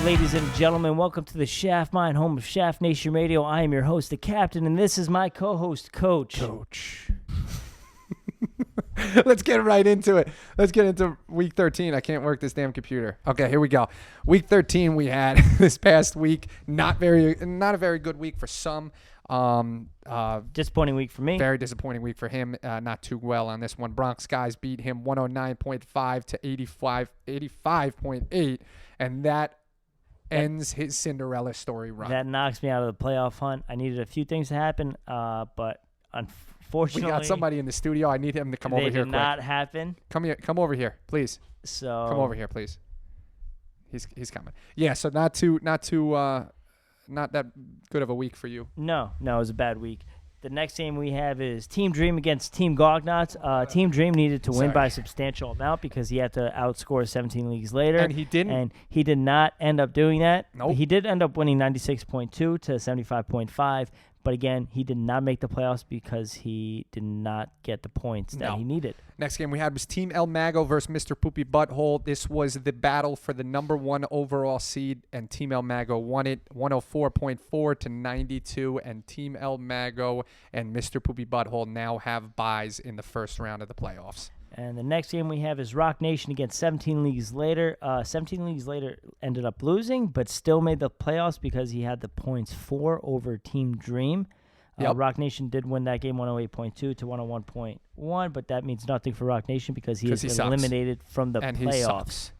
ladies and gentlemen? Welcome to the Shaft Mind, home of Shaft Nation Radio. I am your host, the Captain, and this is my co-host, Coach. Let's get right into it. Let's get into week 13. I can't work this damn computer. Okay, here we go. Week 13 we had this past week. Not a very good week for some. Disappointing week for me. Very disappointing week for him. Not too well on this one. Bronx guys beat him 109.5 to 85.8, and that ends his Cinderella story run. That knocks me out of the playoff hunt. I needed a few things to happen, but unfortunately, we got somebody in the studio. I need him to come over here quick. They did not happen. Come here. Come over here, please. So come over here, please. He's coming. Yeah. So not that good of a week for you. No, it was a bad week. The next game we have is Team Dream against Team Gognauts. Team Dream needed to win by a substantial amount because he had to outscore 17 leagues later. And he didn't. And he did not end up doing that. Nope. He did end up winning 96.2 to 75.5. But again, he did not make the playoffs because he did not get the points that he needed. Next game we had was Team El Mago versus Mr. Poopy Butthole. This was the battle for the number 1 overall seed, and Team El Mago won it 104.4 to 92. And Team El Mago and Mr. Poopy Butthole now have buys in the first round of the playoffs. And the next game we have is Rock Nation against 17 Leagues Later. 17 Leagues Later ended up losing, but still made the playoffs because he had the points 4 over Team Dream. Yep. Rock Nation did win that game 108.2 to 101.1, but that means nothing for Rock Nation because he is eliminated from the playoffs.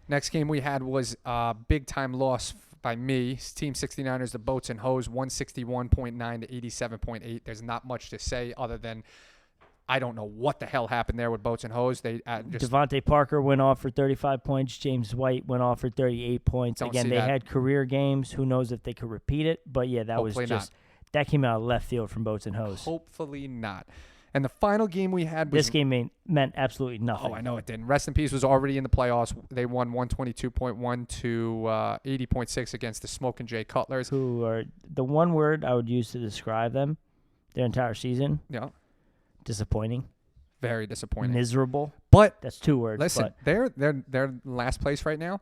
Next game we had was a big-time loss by me. Team 69ers, the Boats and Hose, 161.9 to 87.8. There's not much to say other than I don't know what the hell happened there with Boats and Hose. They Devontae Parker went off for 35 points. James White went off for 38 points. Again, they had career games. Who knows if they could repeat it? But yeah, that came out of left field from Boats and Hose. Hopefully not. And the final game we had was... This game meant absolutely nothing. Oh, I know it didn't. Rest in Peace was already in the playoffs. They won 122.1 to 80.6 against the Smoke and Jay Cutlers. Who are the one word I would use to describe them their entire season. Yeah. Disappointing. Very disappointing. Miserable. But that's 2 words. Listen, they're last place right now.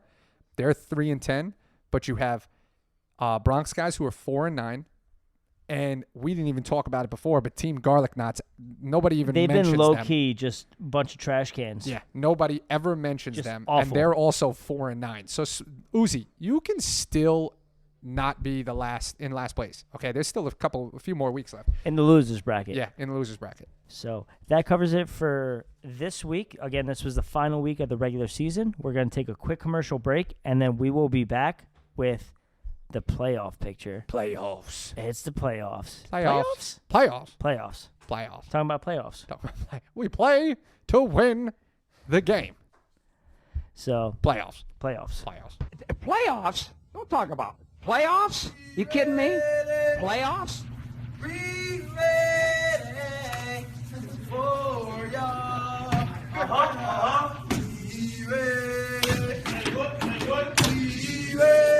They're 3-10, but you have Bronx guys who are 4-9. And we didn't even talk about it before, but Team Garlic Knots, nobody even mentions them. They've been low-key, just a bunch of trash cans. Yeah, nobody ever mentions just them. Awful. And they're also 4-9. So, Uzi, you can still not be in last place. Okay, there's still a few more weeks left. In the losers bracket. Yeah, in the losers bracket. So that covers it for this week. Again, this was the final week of the regular season. We're going to take a quick commercial break, and then we will be back with the playoff picture. Playoffs. It's the playoffs. Playoffs. Talking about playoffs. We play to win the game. So Playoffs. Playoffs. Don't talk about playoffs. You kidding me? Playoffs? Be ready for y'all. Be ready. Be ready.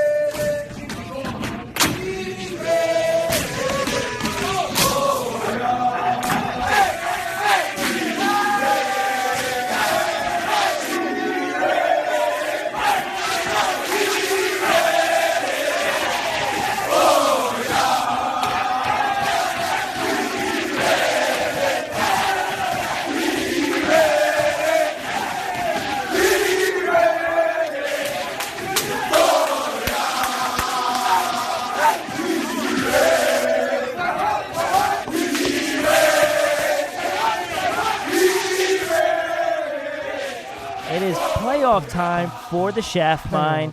Playoff time for the Shaft Mine.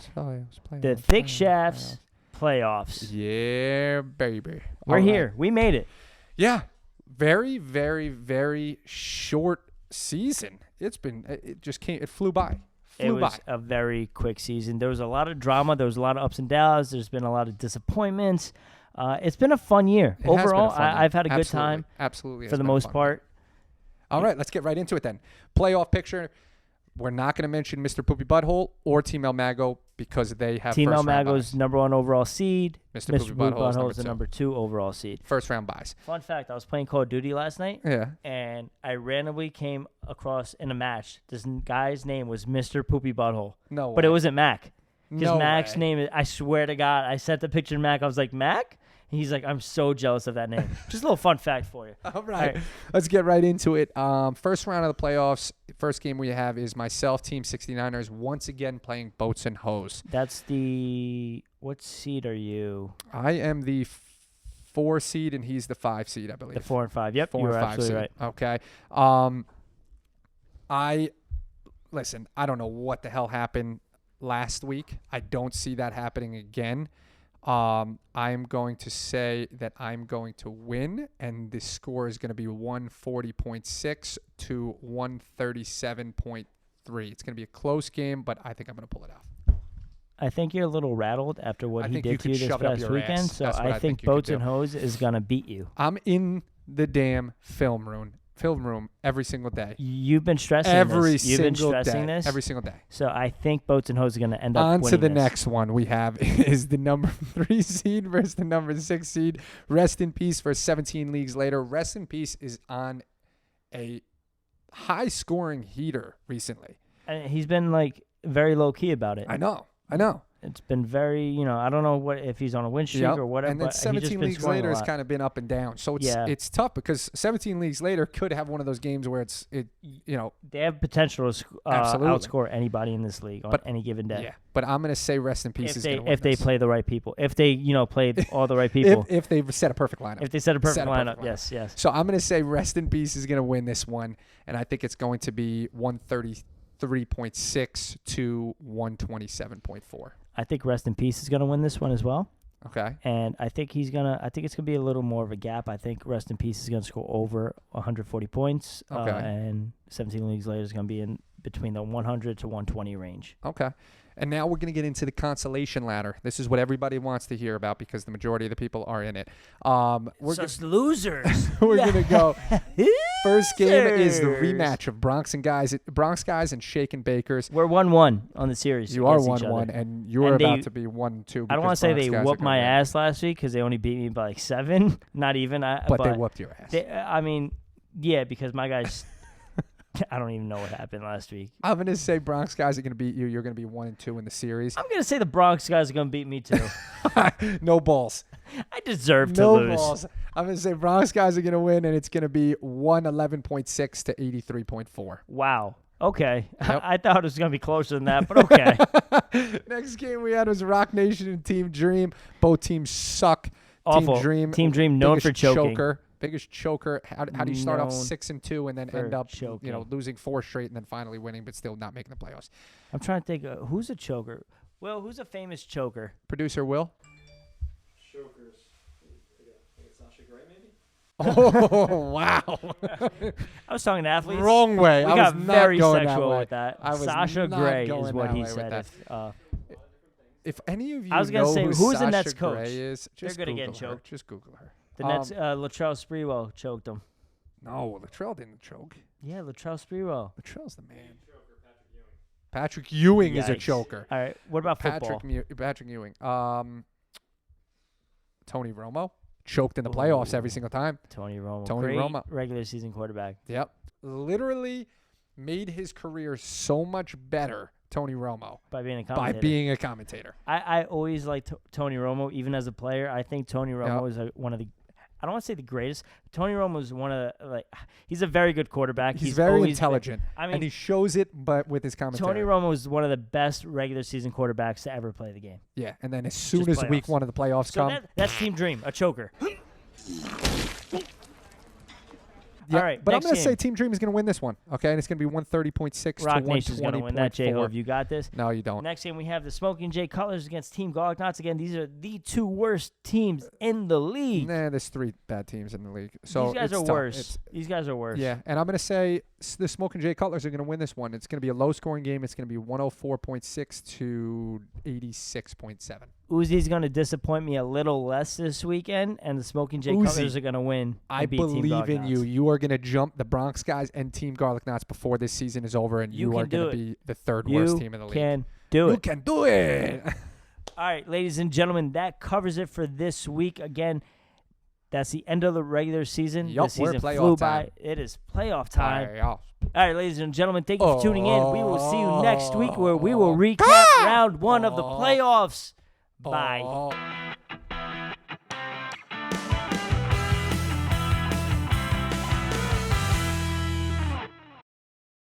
The Thick Shafts playoffs. Yeah, baby. We're here. We made it. Yeah. Very, very, very short season. It flew by. It was a very quick season. There was a lot of drama. There was a lot of ups and downs. There's been a lot of disappointments. It's been a fun year. Overall, I've had a good time. Absolutely. For the most part. All right, let's get right into it then. Playoff picture. We're not going to mention Mr. Poopy Butthole or Team El Mago because they have Team first El Mago's buys. number 1 overall seed. Mr. Poopy Butthole is the number 2 overall seed. First round buys. Fun fact, I was playing Call of Duty last night. Yeah. And I randomly came across in a match. This guy's name was Mr. Poopy Butthole. No way. But it wasn't Mac. Because No Mac's way. name is, I swear to God, I sent the picture to Mac. I was like, Mac? And he's like, I'm so jealous of that name. Just a little fun fact for you. All right. Let's get right into it. First round of the playoffs. First game we have is myself, Team 69ers, once again playing Boats and Hoes. That's the, what seed are you? I am the 4 seed, and he's the 5 seed, I believe. The 4 and 5. Yep, 4 you're and 5 absolutely seed. right. Okay. Listen, I don't know what the hell happened last week. I don't see that happening again. I'm going to say that I'm going to win, and the score is going to be 140.6 to 137.3. It's going to be a close game, but I think I'm going to pull it out. I think you're a little rattled after what I he think did you to could you this shove it up past your weekend. ass. So That's what I I think think you could Boats do. and Hose is going to beat you. I'm in the damn film room every single day. You've been stressing Every this. You've been single stressing day. this. Every single day. So I think Boats and Hose are going to end up On winning to the this. next one we have is the number 3 seed versus the number 6 seed. Rest in peace for 17 leagues later. Rest in peace is on a high-scoring heater recently. And he's been like very low key about it. I know. It's been very, I don't know what if he's on a win streak or whatever. And then but he's just 17 been leagues scoring later a has lot. kind of been up and down. So it's tough because 17 leagues later could have one of those games where They have potential to Absolutely. outscore anybody in this league on any given day. Yeah. But I'm going to say rest in peace is going to win If they this. play the right people. If they, play all the right people. If they've set a perfect lineup. If they set a perfect Set a perfect lineup. lineup. Yes. So I'm going to say rest in peace is going to win this one, and I think it's going to be 133.6 to 127.4. I think Rest in Peace is going to win this one as well. Okay. And I think it's going to be a little more of a gap. I think Rest in Peace is going to score over 140 points. Okay. And 17 leagues later is going to be in between the 100 to 120 range. Okay. And now we're going to get into the consolation ladder. This is what everybody wants to hear about because the majority of the people are in it. Such losers. We're going to go. First game is the rematch of Bronx guys and Shaken Bakers. We're 1-1 on the series. You are against each 1-1, other. and you're And about to be 1-2. I don't want to say they whooped my ass last week because they only beat me by like 7. Not even. But they whooped your ass. Yeah, because my guys. I don't even know what happened last week. I'm going to say Bronx guys are going to beat you. You're going to be 1-2 in the series. I'm going to say the Bronx guys are going to beat me too. No balls. I deserve to No lose. balls. I'm going to say Bronx guys are going to win, and it's going to be 111.6 to 83.4. Wow. Okay. Yep. I thought it was going to be closer than that, but okay. Next game we had was Rock Nation and Team Dream. Both teams suck. Awful. Team Dream known for choking. Biggest choker. How do you start off Known 6-2 and then for end up choking. losing 4 straight and then finally winning but still not making the playoffs? I'm trying to think. Who's a choker? Well, who's a famous choker? Producer Will. Chokers. I think it's Sasha Grey, maybe? Oh wow! I was talking to athletes. Wrong way. We I got was not very going sexual that way. with that. I was Sasha not Grey going is what that he way with said. that. If any of you I was gonna know say, who who's the Sasha Nets coach? Grey is, They're just good at Google getting her. choked. Just Google her. The Nets, Latrell Sprewell choked him. No, Latrell didn't choke. Yeah, Latrell Sprewell. Latrell's the man. Patrick Ewing is a Yikes. choker. All right, what about football? Patrick Ewing. Tony Romo choked in the playoffs every single time. Tony Romo. Tony Great Romo. regular season quarterback. Yep. Literally made his career so much better, Tony Romo, By being a by commentator. being a commentator. I always liked Tony Romo, even as a player. I think Tony Romo is one of the. I don't want to say the greatest. Tony Romo is one of the, he's a very good quarterback. He's very always intelligent. been, And he shows it, but with his commentary. Tony Romo is one of the best regular season quarterbacks to ever play the game. Yeah, and then as soon Just as week playoffs. 1 of the playoffs So come. that's Team Dream, a choker. Yeah, All right, but I'm next going to say game. Team Dream is going to win this one, okay? And it's going to be 130.6 to Rock Nation's going to win that. 120.4. J-Hove, you got this. No, you don't. Next game, we have the Smoking Jay Cutlers against Team Garlic Knots. Again, these are the 2 worst teams in the league. Nah, there's 3 bad teams in the league. So These guys it's are tough. worse. These guys are worse. Yeah, and I'm going to say the Smoke and Jay Cutlers are going to win this one. It's going to be a low-scoring game. It's going to be 104.6 to 86.7. Uzi's going to disappoint me a little less this weekend, and the Smoking Jay Uzi, Cutlers are going to win. I and beat Team believe Garlic in you. Knots. You are going to jump the Bronx guys and Team Garlic Knots before this season is over, and You you are can do going to it. be the 3rd You worst team in the league. can do You it. can do it. All right, ladies and gentlemen, that covers it for this week. Again, that's the end of the regular season. Yup, the we're season playoff flew time. by. It is playoff time. Playoffs. All right, ladies and gentlemen, thank you for tuning in. We will see you next week where we will recap round 1 of the playoffs. Bye.